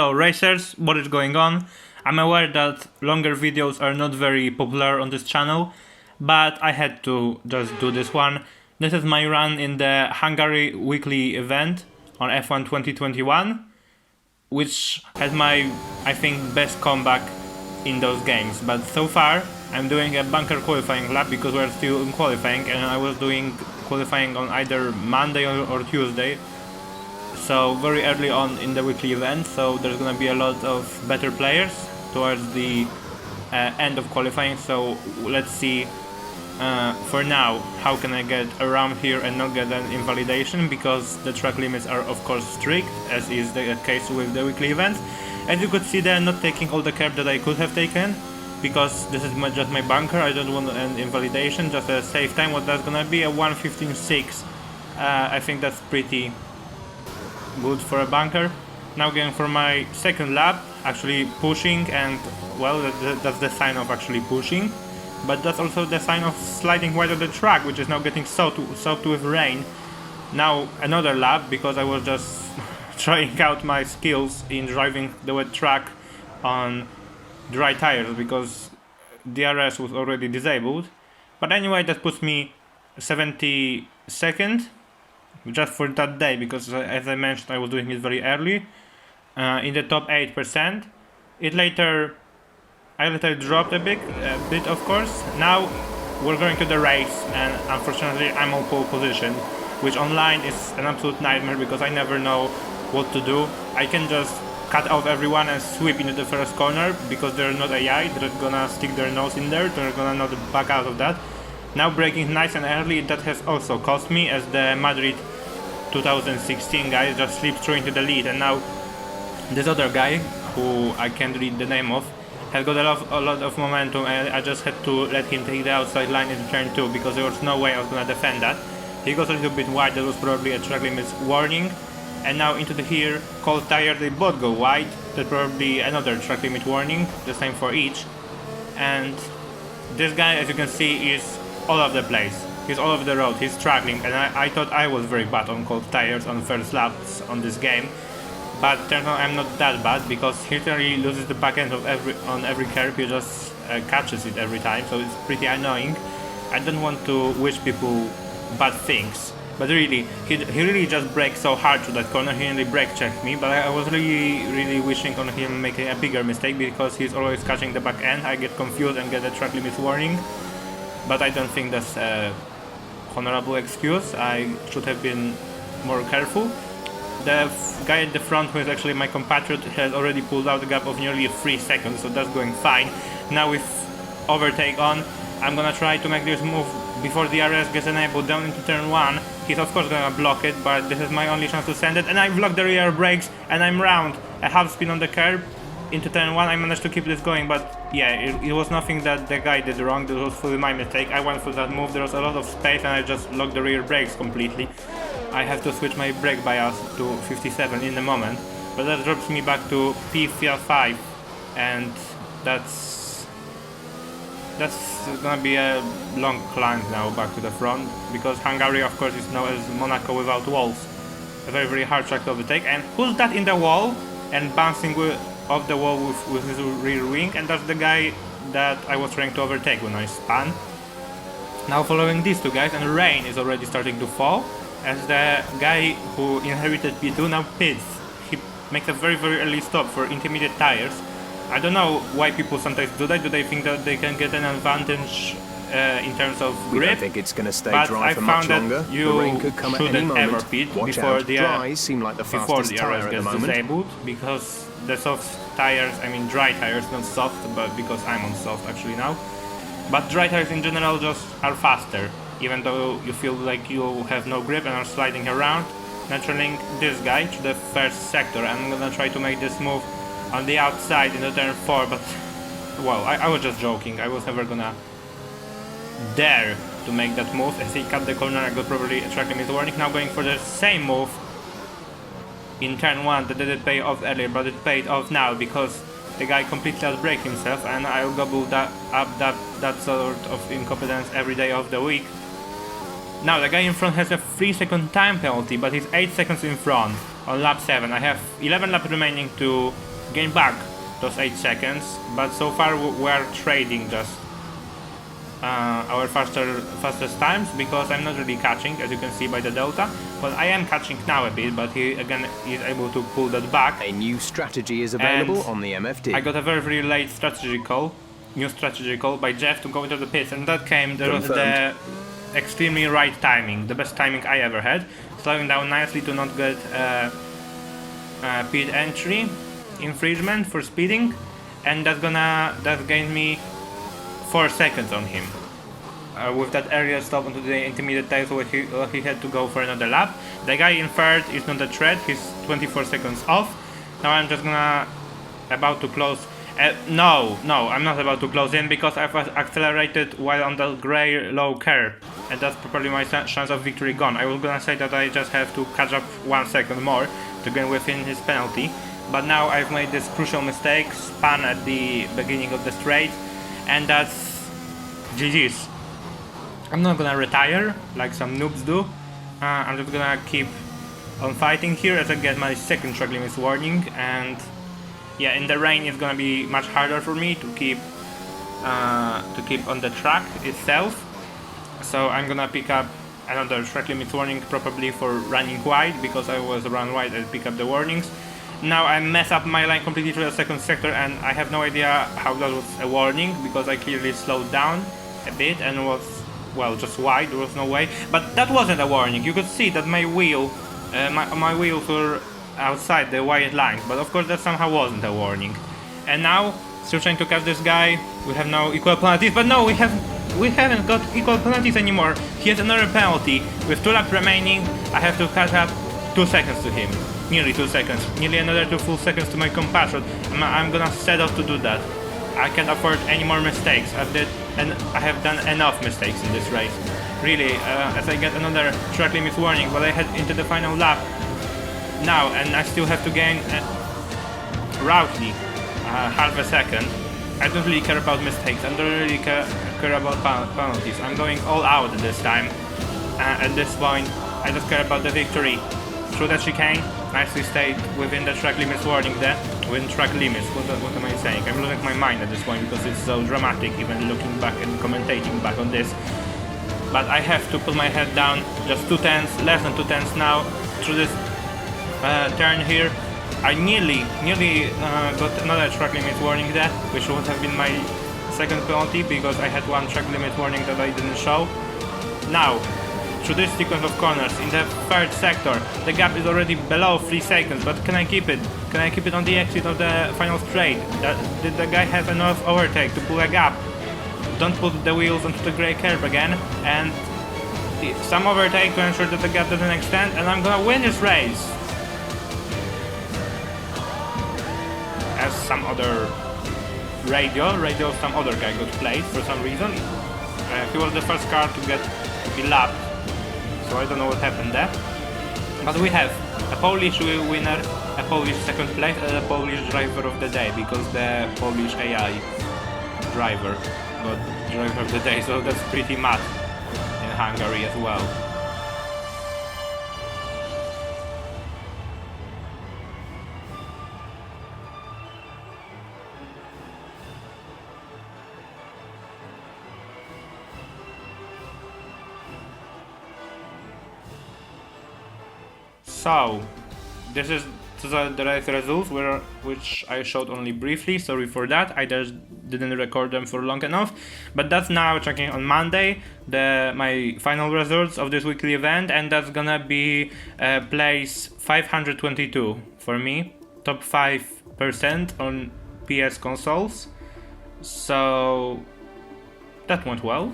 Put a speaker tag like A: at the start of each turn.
A: So racers, what is going on? I'm aware that longer videos are not very popular on this channel, but I had to just do this one. This is my run in the Hungary Weekly Event on F1 2021, which has my, I think, best comeback in those games. But so far, I'm doing a bunker qualifying lap because we're still in qualifying, and I was doing qualifying on either Monday or Tuesday. So very early on in the weekly event, so there's gonna be a lot of better players towards the end of qualifying. So let's see for now how can I get around here and not get an invalidation, because the track limits are of course strict, as is the case with the weekly events. As you could see, they're not taking all the curb that I could have taken, because this is just my bunker. I don't want an invalidation, just a safe time. What that's gonna be, a 1:15.6. I think that's pretty good for a bunker. Now going for my second lap, actually pushing, and well, that's the sign of actually pushing, but that's also the sign of sliding wide of the track, which is now getting soaked with rain. Now another lap, because I was just trying out my skills in driving the wet track on dry tires, because DRS was already disabled. But anyway, that puts me 72nd just for that day, because as I mentioned, I was doing it very early in the top 8%. I later dropped a bit of course. Now we're going to the race, and unfortunately I'm on pole position, which online is an absolute nightmare because I never know what to do. I can just cut off everyone and sweep into the first corner, because they're not AI, they're gonna stick their nose in there, they're gonna not back out of that. Now braking nice and early, that has also cost me, as the Madrid 2016 guy just slipped through into the lead, and now this other guy, who I can't read the name of, has got a lot of momentum, and I just had to let him take the outside line into turn 2, because there was no way I was gonna defend that. He goes a little bit wide, that was probably a track limits warning. And now into the here, cold tire, they both go wide, that's probably another track limit warning, the same for each. And this guy, as you can see, is all over the place. He's all over the road, he's struggling, and I thought I was very bad on cold tires on first laps on this game. But turns out I'm not that bad, because he literally loses the back end of every curve. He just catches it every time, so it's pretty annoying. I don't want to wish people bad things, but really, he really just braked so hard to that corner. He really brake checked me, but I was really wishing on him making a bigger mistake, because he's always catching the back end. I get confused and get a track limits warning, but I don't think that's a honorable excuse. I should have been more careful. The guy at the front, who is actually my compatriot, has already pulled out a gap of nearly 3 seconds, so that's going fine. Now with overtake on, I'm gonna try to make this move before the DRS gets enabled down into turn 1. He's of course gonna block it, but this is my only chance to send it, and I block the rear brakes, and I'm round a half spin on the curb into turn 1. I managed to keep this going, but yeah, it was nothing that the guy did wrong. This was fully my mistake. I went for that move, there was a lot of space, and I just locked the rear brakes completely. I have to switch my brake bias to 57 in a moment, but that drops me back to P5, and that's gonna be a long climb now back to the front, because Hungary of course is known as Monaco without walls. A very hard track to overtake. And who's that in the wall and bouncing off the wall with his rear wing? And that's the guy that I was trying to overtake when I spun. Now following these two guys, and rain is already starting to fall, as the guy who inherited P2 now pits. He makes a very early stop for intermediate tires. I don't know why people sometimes do that. Do they think that they can get an advantage in terms of grip?
B: We don't think it's going to stay
A: but
B: dry
A: I
B: for
A: found
B: much longer.
A: that you
B: The rain could come at any
A: shouldn't
B: moment.
A: ever pit
B: Watch
A: before
B: out.
A: the
B: Dries seem like the fastest tire at the
A: gets
B: moment.
A: disabled, because the soft tires, I mean dry tires, not soft, but because I'm on soft actually now. But dry tires in general just are faster, even though you feel like you have no grip and are sliding around. Naturally, this guy to the first sector. I'm gonna try to make this move on the outside in the turn 4, but well, I was just joking. I was never gonna dare to make that move. As he cut the corner, I got probably a track limit warning. Now going for the same move in turn 1 that didn't pay off earlier, but it paid off now, because the guy completely outbraked himself, and I'll gobble that sort of incompetence every day of the week. Now the guy in front has a 3-second time penalty, but he's 8 seconds in front on lap 7. I have 11 laps remaining to gain back those 8 seconds, but so far we're trading just our fastest times, because I'm not really catching, as you can see by the delta. Well, I am catching now a bit, but he again is able to pull that back.
B: A new strategy is available
A: And
B: on the MFD.
A: I got a very late new strategy call by Jeff to go into the pits, and that was the extremely right timing, the best timing I ever had, slowing down nicely to not get pit entry infringement for speeding, and that gained me 4 seconds on him. With that area stop onto the intermediate tires where he had to go for another lap. The guy in third is not a threat, he's 24 seconds off. Now I'm just about to close. No, I'm not about to close in, because I've accelerated while on the grey low curve, and that's probably my chance of victory gone. I was gonna say that I just have to catch up 1 second more to get within his penalty, but now I've made this crucial mistake, spun at the beginning of the straight, and that's GG's. I'm not gonna retire like some noobs do. I'm just gonna keep on fighting here as I get my second track limits warning, and yeah, in the rain it's gonna be much harder for me to keep on the track itself. So I'm gonna pick up another track limits warning, probably for running wide, because I was run wide and pick up the warnings. Now I mess up my line completely through the second sector, and I have no idea how that was a warning, because I clearly slowed down a bit and was, well, just wide. There was no way, but that wasn't a warning. You could see that my wheels were outside the white line, but of course that somehow wasn't a warning. And now still trying to catch this guy. We have no equal penalties, but no, we haven't got equal penalties anymore. He has another penalty with 2 laps remaining. I have to catch up 2 seconds to him. Nearly 2 seconds, nearly another 2 full seconds to my compatriot. I'm gonna set off to do that. I can't afford any more mistakes. I have done enough mistakes in this race. Really, as I get another track limits warning, but I head into the final lap now, and I still have to gain roughly half a second. I don't really care about mistakes. I don't really care about penalties. I'm going all out this time. At this point, I just care about the victory. Through the chicane, nicely stayed within the track limits warning there. Within track limits, what am I saying? I'm losing my mind at this point, because it's so dramatic, even looking back and commentating back on this. But I have to put my head down, just 2 tenths, less than 2 tenths now, through this turn here. I nearly got another track limit warning there, which would have been my second penalty, because I had 1 track limit warning that I didn't show. Now, through this sequence of corners, in the third sector, the gap is already below 3 seconds, but can I keep it? Can I keep it on the exit of the final straight? Did the guy have enough overtake to pull a gap? Don't put the wheels onto the grey curve again, and some overtake to ensure that the gap doesn't extend, and I'm gonna win this race! As some other some other guy got placed for some reason. He was the first car to be lapped, so I don't know what happened there. But we have a Polish winner, a Polish second place, and a Polish driver of the day, because the Polish AI driver got driver of the day, so that's pretty mad in Hungary as well. So, this is the race results, which I showed only briefly, sorry for that, I just didn't record them for long enough. But that's now checking on Monday, my final results of this weekly event, and that's gonna be place 522 for me, top 5% on PS consoles, so that went well.